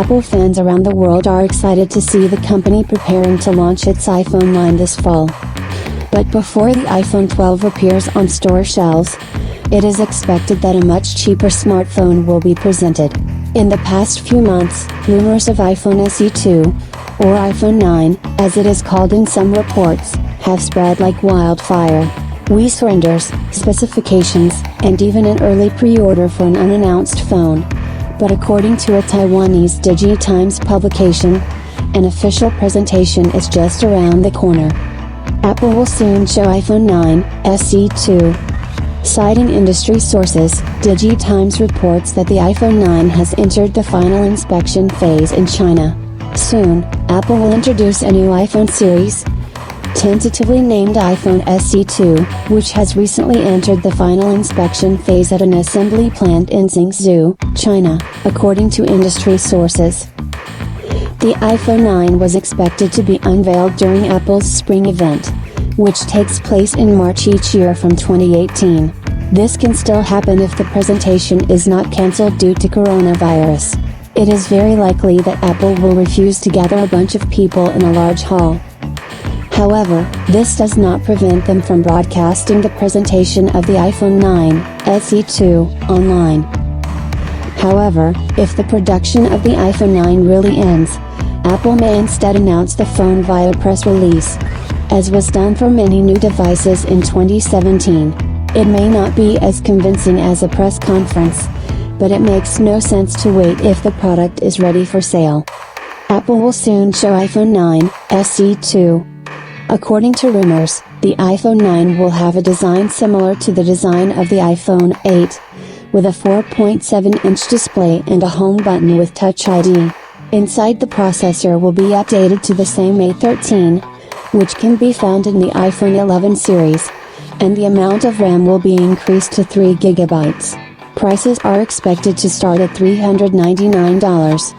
Apple fans around the world are excited to see the company preparing to launch its iPhone line this fall. But before the iPhone 12 appears on store shelves, it is expected that a much cheaper smartphone will be presented. In the past few months, rumors of iPhone SE2, or iPhone 9, as it is called in some reports, have spread like wildfire. We surrenders, specifications, and even an early pre-order for an unannounced phone. But according to a Taiwanese DigiTimes publication, an official presentation is just around the corner. Apple will soon show iPhone 9, SE2. Citing industry sources, DigiTimes reports that the iPhone 9 has entered the final inspection phase in China. Soon, Apple will introduce a new iPhone series, tentatively named iPhone SE2, which has recently entered the final inspection phase at an assembly plant in Zhengzhou, China, according to industry sources. The iPhone 9 was expected to be unveiled during Apple's spring event, which takes place in March each year from 2018. This can still happen if the presentation is not cancelled due to coronavirus. It is very likely that Apple will refuse to gather a bunch of people in a large hall. However, this does not prevent them from broadcasting the presentation of the iPhone 9, SE2, online. However, if the production of the iPhone 9 really ends, Apple may instead announce the phone via press release, as was done for many new devices in 2017. It may not be as convincing as a press conference, but it makes no sense to wait if the product is ready for sale. Apple will soon show iPhone 9, SE2. According to rumors, the iPhone 9 will have a design similar to the design of the iPhone 8, with a 4.7-inch display and a home button with Touch ID. Inside, the processor will be updated to the same A13, which can be found in the iPhone 11 series, and the amount of RAM will be increased to 3 GB. Prices are expected to start at $399.